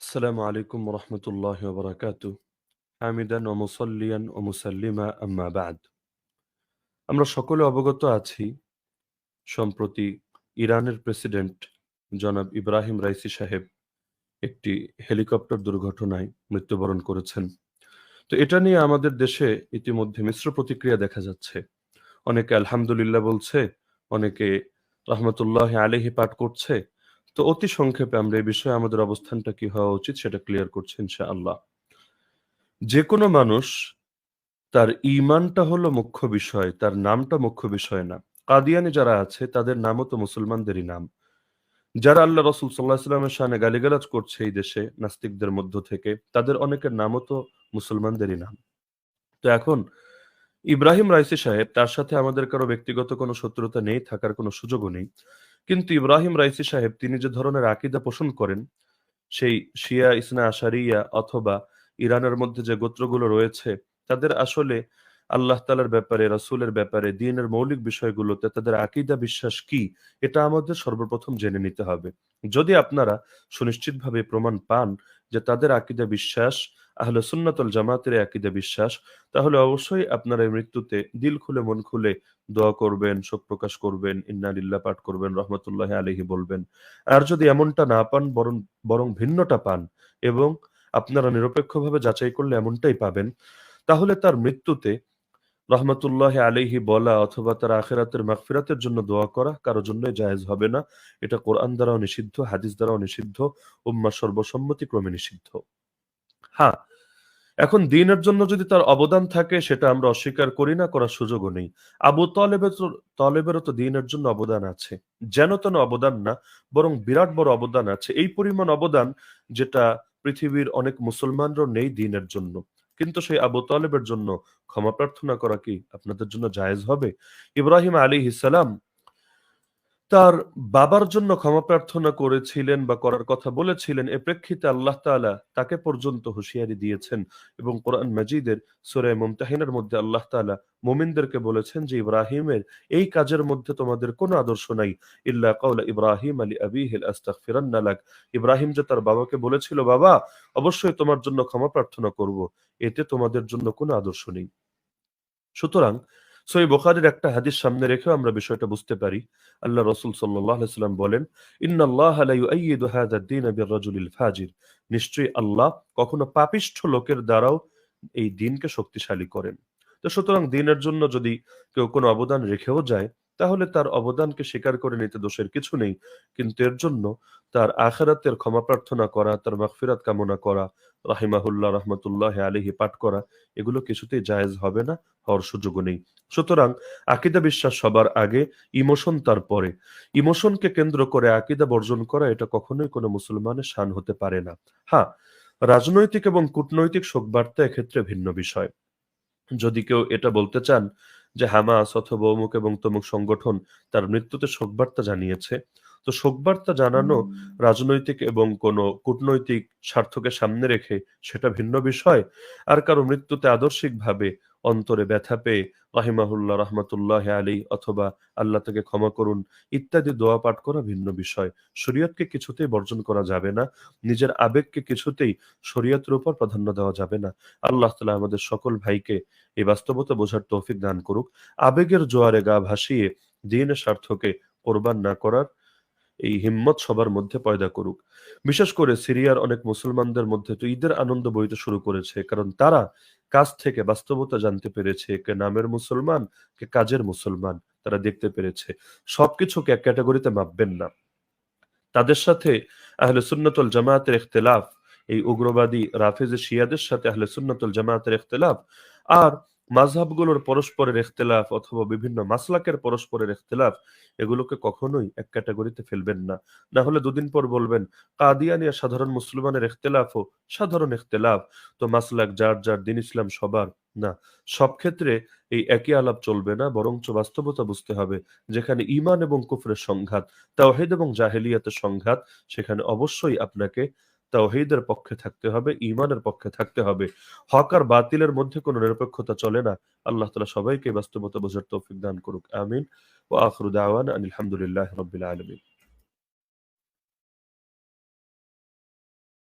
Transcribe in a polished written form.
السلام عليكم ورحمة الله وبركاته حامدا ومصليا ومسلما أما بعد আমরা সকলে অবগত আছি সম্প্রতি ইরানের প্রেসিডেন্ট জনাব ইব্রাহিম রাইসি সাহেব একটি হেলিকপ্টার দুর্ঘটনায় মৃত্যুবরণ করেছেন। তো এটা নিয়ে আমাদের দেশে ইতিমধ্যে মিশ্র প্রতিক্রিয়া দেখা যাচ্ছে। অনেকে আলহামদুলিল্লাহ বলছে, অনেকে রহমতুল্লাহ আলাইহি পাঠ করছে। তো অতি সংক্ষেপে আমরা এই বিষয়ে আমাদের অবস্থানটা কি হওয়া উচিত সেটা ক্লিয়ার করছি ইনশাআল্লাহ। যে কোনো মানুষ তার ঈমানটা হলো মুখ্য বিষয়, তার নামটা মুখ্য বিষয় না। কাদিয়ানী যারা আছে তাদের নামও তো মুসলমানদেরই নাম। যারা আল্লাহ রাসূল সাল্লাল্লাহু আলাইহি ওয়াসাল্লামের শানে গালিগালাজ করছে এই দেশে নাস্তিকদের মধ্য থেকে, তাদের অনেকের নামও তো মুসলমানদেরই নাম। তো এখন ইব্রাহিম রাইসি সাহেব, তার সাথে আমাদের কারো ব্যক্তিগত কোনো শত্রুতা নেই, থাকার কোনো সুযোগও নেই। কিন্তু ইব্রাহিম রাইসি সাহেব তিনি যে ধরনের আকীদা পোষণ করেন, সেই শিয়া ইসনা আশারিয়া অথবা ইরানের মধ্যে যে গোত্রগুলো রয়েছে, তাদের আসলে আল্লাহ তাআলার ব্যাপারে, রাসূলের ব্যাপারে, দ্বীনের মৌলিক বিষয়গুলোতে তাদের আকীদা বিশ্বাস কি, এটা আমাদের সর্বপ্রথম জেনে নিতে হবে। যদি আপনারা সুনিশ্চিতভাবে প্রমাণ পান যে তাদের আকীদা বিশ্বাস আহলে সুন্নাত ওয়াল জামাতের আকীদা বিশ্বাস, তাহলে অবশ্যই আপনারা এই মৃত্যুতে দিল খুলে মন খুলে দোয়া করবেন, শোক প্রকাশ করবেন, ইন্না লিল্লাহ পাঠ করবেন, রহমাতুল্লাহি আলাইহি বলবেন। আর যদি এমনটা না পান, বরং ভিন্নটা পান এবং আপনারা নিরপেক্ষভাবে যাচাই করলে এমনটাই পাবেন, তাহলে তার মৃত্যুতে রহমাতুল্লাহি আলাইহি বলা অথবা তার আখিরাতের মাগফিরাতের জন্য দোয়া করা কারো জন্যই জায়েজ হবে না। এটা কোরআন দ্বারাও নিষিদ্ধ, হাদিস দ্বারাও নিষিদ্ধ, উম্মাহ সর্বসম্মতিক্রমে নিষিদ্ধ। হ্যাঁ, এখন দ্বীনের জন্য যদি তার অবদান থাকে সেটা আমরা অস্বীকার করি না, করার সুযোগও নেই। আবু তলেবেরও তো দ্বীনের জন্য অবদান আছে। যেন তেন অবদান না, বরং বিরাট বড় অবদান আছে। এই পরিমাণ অবদান যেটা পৃথিবীর অনেক মুসলমানরও নেই দ্বীনের জন্য। কিন্তু সেই আবু তলেবের জন্য ক্ষমা প্রার্থনা করা কি আপনাদের জন্য জায়েজ হবে? ইব্রাহিম আলাইহিস সালাম তার বাবার জন্য ক্ষমা প্রার্থনা করেছিলেন বা করার কথা বলেছিলেন, এ প্রেক্ষিতে আল্লাহ তাআলা তাকে পর্যন্ত হুঁশিয়ারি দিয়েছেন এবং কোরআন মাজিদের সূরা মুমতাহিনার মধ্যে আল্লাহ তাআলা মুমিনদেরকে বলেছেন যে ইব্রাহিমের এই কাজের মধ্যে তোমাদের কোনো আদর্শ নাই। ইল্লা কাওলা ইব্রাহিম আলি আবিহি আস্তাগফিরান্না লাক। ইব্রাহিম যে তার বাবাকে বলেছিল, বাবা অবশ্যই তোমার জন্য ক্ষমা প্রার্থনা করব, এতে তোমাদের জন্য কোনো আদর্শ নেই। সুতরাং সহিহ বুখারীর একটা হাদিস সামনে রেখেও আমরা বিষয়টা বুঝতে পারি। আল্লাহ রাসূল সাল্লাল্লাহু আলাইহি ওয়াসাল্লাম বলেন, ইন্নাল্লাহা লা ইউআইয়িদু হাযা ad-দীন বির-রাজুলিল ফাজির। নিশ্চয়ই আল্লাহ কখনো পাপিষ্ঠ লোকের দ্বারাও এই দ্বীনকে শক্তিশালী করেন। তো সুতরাং দ্বীনের জন্য যদি কেউ কোনো অবদান রেখেও যায়, তাহলে তার অবদানকে স্বীকার করে নিতে দোষের কিছু নেই। কিন্তু এর জন্য তার আখিরাতের ক্ষমা প্রার্থনা করা, তার মাগফিরাত কামনা করা, রাহিমাহুল্লাহ রাহমাতুল্লাহি আলাইহি পাঠ করা, এগুলো কিছুতেই জায়েজ হবে না, হওয়ার সুযোগও নেই। সুতরাং আকীদা বিশ্বাস সবার আগে, ইমোশন তারপরে। ইমোশনকে কেন্দ্র করে আকীদা বর্জন করা এটা কখনোই কোনো মুসলমানের শান হতে পারে না। হ্যাঁ, রাজনৈতিক এবং কূটনৈতিক শোকবার্তা এক্ষেত্রে ভিন্ন বিষয়। যদি কেউ এটা বলতে চান যে হামাস অথবা অমুক এবং তমুক সংগঠন তার মৃত্যুতে শোকবার্তা জানিয়েছে, তো শোকবার্তা জানানো রাজনৈতিক এবং কোনো কূটনৈতিক স্বার্থকে সামনে রেখে সেটা ভিন্ন বিষয়। আর কারো মৃত্যুতে আদর্শিকভাবে অন্তরে ব্যথা পেয়ে রাহিমাহুল্লাহ রাহমাতুল্লাহ আলী অথবা আল্লাহ তাকে ক্ষমা করুন ইত্যাদি দোয়া পাঠ করা ভিন্ন বিষয়। শরীয়তকে কিছুতেই বর্জন করা যাবে না, নিজের আবেগকে কিছুতেই শরীয়তের উপর প্রাধান্য দেওয়া যাবে না। আল্লাহ তাআলা আমাদের সকল ভাইকে এই বাস্তবতা বোঝার তৌফিক দান করুক। আবেগের জোয়ারে গা ভাসিয়ে দ্বীনের স্বার্থকে কোরবান না করার এই হিম্মত সবার মধ্যে পয়দা করুক। বিশেষ করে সিরিয়ার অনেক মুসলমানদের মধ্যে তো ঈদের আনন্দ বইতে শুরু করেছে, কারণ তারা কাজ থেকে বাস্তবতা জানতে পেরেছে, কে নামের মুসলমান, কে কাজের মুসলমান, তারা দেখতে পেরেছে। সবকিছুকে এক ক্যাটাগরিতে মাপবেন না। তাদের সাথে আহলে সুন্নাত ওয়াল জামায়াতের ইখতিলাফ, এই উগ্রবাদী রাফেজে শিয়াদের সাথে আহলে সুন্নাত ওয়াল জামায়াতের ইখতিলাফ, আর মাযহাবগুলোর পরস্পরের ইখতিলাফ অথবা বিভিন্ন মাসলাকের পরস্পরের ইখতিলাফ, এগুলোকে কখনোই এক ক্যাটাগরিতে ফেলবেন না। না হলে দুদিন পর বলবেন কাদিয়ানী আর সাধারণ মুসলমানের ইখতিলাফও সাধারণ ইখতিলাফ, তো মাসলাক যার যার, দ্বীন ইসলাম সবার। না, সব ক্ষেত্রে এই একই আলাপ চলবে না, বরঞ্চ বাস্তবতা বুঝতে হবে। যেখানে ঈমান এবং কুফরের সংঘাত, তাওহীদ এবং জাহেলিয়াতের সংঘাত, সেখানে অবশ্যই আপনাকে তাওহীদের পক্ষে থাকতে হবে, ঈমানের পক্ষে থাকতে হবে। হক আর বাতিলের মধ্যে কোনো নিরপেক্ষতা চলে না। আল্লাহ তাআলা সবাইকে বাস্তবতা বোঝার তৌফিক দান করুক। আমিন। ওয়া আখিরু দাওয়ানা আনিল হামদুলিল্লাহি রাব্বিল আলামিন।